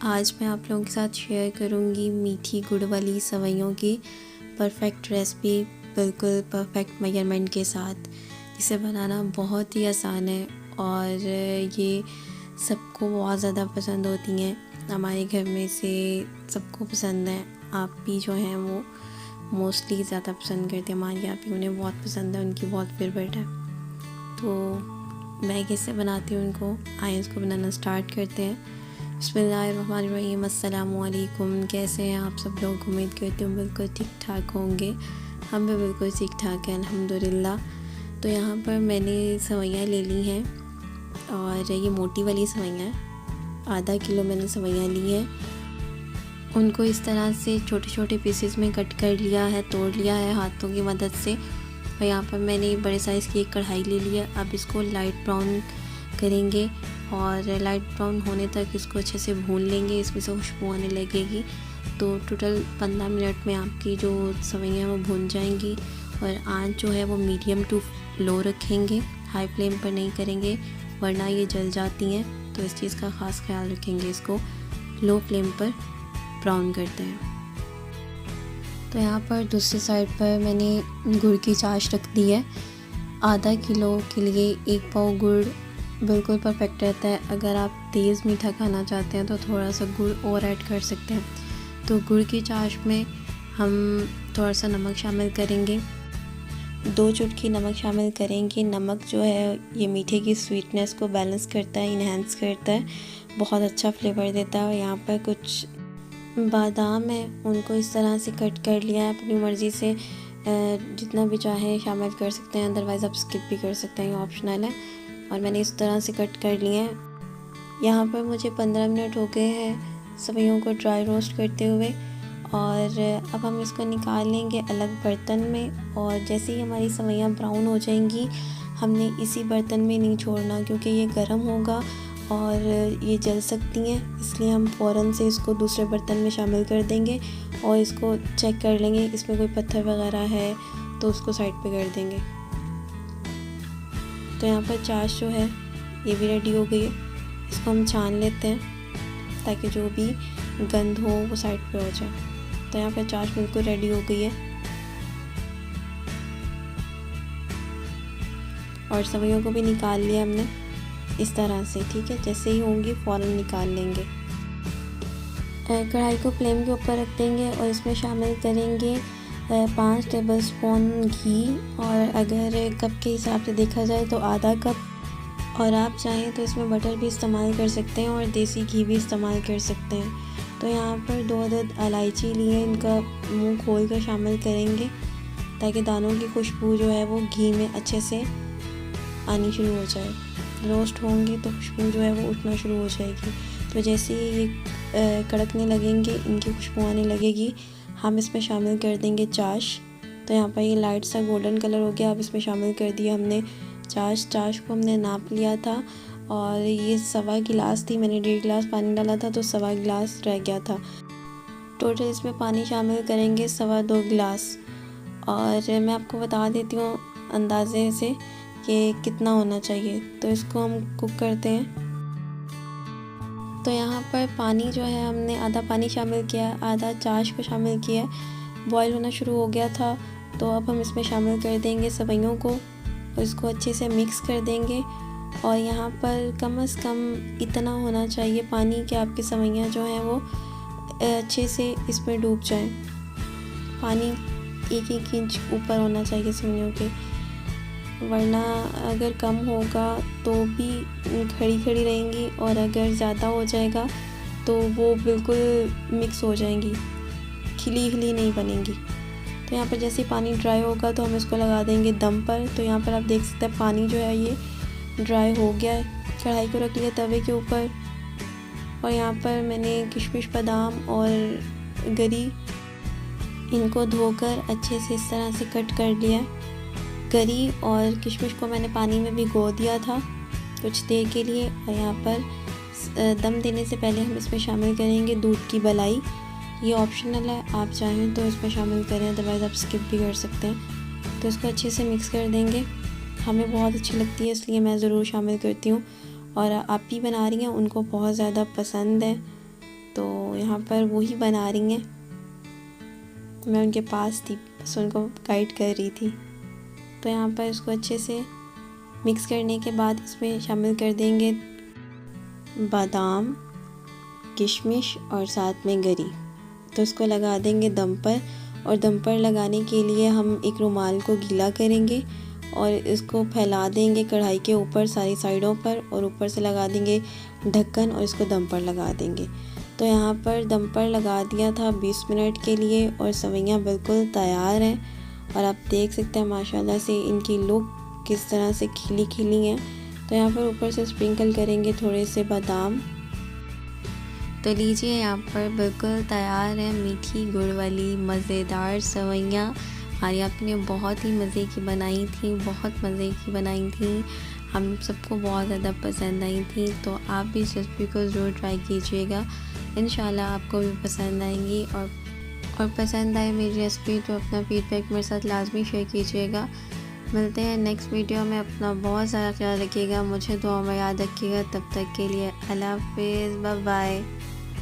आज मैं आप लोगों के साथ शेयर करूंगी मीठी गुड़ वाली सेवइयों की परफेक्ट रेसिपी, बिल्कुल परफेक्ट मेजरमेंट के साथ। इसे बनाना बहुत ही आसान है और ये सबको बहुत ज़्यादा पसंद होती हैं। हमारे घर में से सबको पसंद है। आप भी जो हैं वो मोस्टली ज़्यादा पसंद करते हैं। हमारी आप भी उन्हें बहुत पसंद है, उनकी बहुत फेवरेट है। तो मैं कैसे बनाती हूँ उनको, आइए उसको बनाना स्टार्ट करते हैं। बिस्मिल्लाहिर्रहमानिर्रहीम। अस्सलामु अलैकुम। कैसे हैं आप सब लोग? उम्मीद करती हूँ बिल्कुल ठीक ठाक होंगे। हम भी बिल्कुल ठीक ठाक हैं अल्हम्दुलिल्लाह। तो यहाँ पर मैंने सेवइयाँ ले ली हैं और ये मोटी वाली सेवइयाँ हैं। आधा किलो मैंने सेवइयाँ ली हैं। उनको इस तरह से छोटे छोटे पीसेस में कट कर लिया है, तोड़ लिया है हाथों की मदद से। और यहाँ पर मैंने बड़े साइज़ की एक कढ़ाई ले लिया। अब इसको लाइट ब्राउन करेंगे और लाइट ब्राउन होने तक इसको अच्छे से भून लेंगे। इसमें से खुशबू आने लगेगी। तो टोटल 15 मिनट में आपकी जो सेवइयाँ वो भून जाएंगी। और आंच जो है वो मीडियम टू लो रखेंगे, हाई फ्लेम पर नहीं करेंगे वरना ये जल जाती हैं। तो इस चीज़ का ख़ास ख्याल रखेंगे। इसको लो फ्लेम पर ब्राउन करते हैं। तो यहाँ पर दूसरी साइड पर मैंने गुड़ की चाश रख दी है। आधा किलो के लिए 1 पाव गुड़ बिल्कुल परफेक्ट रहता है। अगर आप तेज़ मीठा खाना चाहते हैं तो थोड़ा सा गुड़ और ऐड कर सकते हैं। तो गुड़ की चाश में हम थोड़ा सा नमक शामिल करेंगे, 2 चुटकी नमक शामिल करेंगे। नमक जो है ये मीठे की स्वीटनेस को बैलेंस करता है, इन्हेंस करता है, बहुत अच्छा फ्लेवर देता है। और यहाँ पर कुछ बादाम है, उनको इस तरह से कट कर लिया है। अपनी मर्ज़ी से जितना भी चाहे शामिल कर सकते हैं, अदरवाइज़ आप स्किप भी कर सकते हैं, ये ऑप्शनल है। और मैंने इस तरह से कट कर लिए हैं। यहाँ पर मुझे 15 मिनट हो गए हैं सेवइयों को ड्राई रोस्ट करते हुए। और अब हम इसको निकाल लेंगे अलग बर्तन में। और जैसे ही हमारी सेवइयाँ ब्राउन हो जाएंगी, हमने इसी बर्तन में नहीं छोड़ना, क्योंकि ये गर्म होगा और ये जल सकती हैं। इसलिए हम फ़ौरन से इसको दूसरे बर्तन में शामिल कर देंगे और इसको चेक कर लेंगे इसमें कोई पत्थर वगैरह है तो उसको साइड पे कर देंगे। तो यहाँ पर चाश जो है ये भी रेडी हो गई है। इसको हम छान लेते हैं ताकि जो भी गंध हो वो साइड पे हो जाए। तो यहाँ पर चाश बिल्कुल रेडी हो गई है और सेवइयों को भी निकाल लिया हमने इस तरह से। ठीक है, जैसे ही होंगी फ़ौरन निकाल लेंगे। कढ़ाई को फ्लेम के ऊपर रख देंगे और इसमें शामिल करेंगे 5 टेबलस्पून घी। और अगर कप के हिसाब से देखा जाए तो आधा कप। और आप चाहें तो इसमें बटर भी इस्तेमाल कर सकते हैं और देसी घी भी इस्तेमाल कर सकते हैं। तो यहाँ पर 2 अदद इलायची लिए, इनका मुंह खोल कर शामिल करेंगे ताकि दानों की खुशबू जो है वो घी में अच्छे से आनी शुरू हो जाए। रोस्ट होंगे तो खुशबू जो है वो उठना शुरू हो जाएगी। तो जैसे ही ये कड़कने लगेंगे, इनकी खुशबू आने लगेगी, हम इसमें शामिल कर देंगे चाश। तो यहाँ पर ये लाइट सा गोल्डन कलर हो गया। अब इसमें शामिल कर दिया हमने चाश को हमने नाप लिया था और ये 1.25 गिलास थी। मैंने 1.5 गिलास पानी डाला था तो 1.25 गिलास रह गया था। टोटल इसमें पानी शामिल करेंगे 2.25 गिलास। और मैं आपको बता देती हूँ अंदाजे से कि कितना होना चाहिए। तो इसको हम कुक करते हैं। तो यहाँ पर पानी जो है हमने आधा पानी शामिल किया, आधा चाश को शामिल किया। बॉईल होना शुरू हो गया था। तो अब हम इसमें शामिल कर देंगे सेवइयों को और इसको अच्छे से मिक्स कर देंगे। और यहाँ पर कम से कम इतना होना चाहिए पानी कि आपकी सेवइयाँ जो हैं वो अच्छे से इसमें डूब जाएं। पानी 1-1 इंच ऊपर होना चाहिए सेवइयों के, वरना अगर कम होगा तो भी खड़ी खड़ी रहेंगी और अगर ज़्यादा हो जाएगा तो वो बिल्कुल मिक्स हो जाएंगी, खिली खिली नहीं बनेंगी। तो यहाँ पर जैसे पानी ड्राई होगा तो हम इसको लगा देंगे दम पर। तो यहाँ पर आप देख सकते हैं पानी जो है ये ड्राई हो गया है। कढ़ाई को रख लिया तवे के ऊपर और यहाँ पर मैंने किशमिश, बादाम और गरी, इनको धोकर अच्छे से इस तरह से कट कर लिया है। गरी और किशमिश को मैंने पानी में भिगो दिया था कुछ देर के लिए। और यहाँ पर दम देने से पहले हम इसमें शामिल करेंगे दूध की मलाई। ये ऑप्शनल है, आप चाहें तो इसमें शामिल करें, अदरवाइज़ आप स्किप भी कर सकते हैं। तो इसको अच्छे से मिक्स कर देंगे। हमें बहुत अच्छी लगती है इसलिए मैं ज़रूर शामिल करती हूँ। और आप भी बना रही हैं, उनको बहुत ज़्यादा पसंद है। तो यहाँ पर वही बना रही हैं, मैं उनके पास थी, बस उनको गाइड कर रही थी। तो यहाँ पर इसको अच्छे से मिक्स करने के बाद इसमें शामिल कर देंगे बादाम, किशमिश और साथ में गरी। तो इसको लगा देंगे दम पर, और दम पर लगाने के लिए हम एक रुमाल को गीला करेंगे और इसको फैला देंगे कढ़ाई के ऊपर सारी साइडों पर, और ऊपर से लगा देंगे ढक्कन और इसको दम पर लगा देंगे। तो यहाँ पर दम पर लगा दिया था 20 मिनट के लिए, और सवैयाँ बिल्कुल तैयार हैं। और आप देख सकते हैं माशाल्लाह से इनकी लुक किस तरह से खिली खिली हैं। तो यहाँ पर ऊपर से स्प्रिंकल करेंगे थोड़े से बादाम। तो लीजिए यहाँ पर बिल्कुल तैयार है मीठी गुड़ वाली मज़ेदार सवैयाँ। हमारी आपने बहुत ही मज़े की बनाई थी, बहुत मज़े की बनाई थी, हम सबको बहुत ज़्यादा पसंद आई थी। तो आप भी इस रेसिपी को ज़रूर ट्राई कीजिएगा, इंशाल्लाह आपको भी पसंद आएंगी। और पसंद आए मेरी रेसिपी तो अपना फीडबैक मेरे साथ लाजमी शेयर कीजिएगा। मिलते हैं नेक्स्ट वीडियो में, अपना बहुत सारा ख्याल रखिएगा, मुझे दुआ में याद रखिएगा। तब तक के लिए अल्लाह हाफ़िज़, बाय बाय।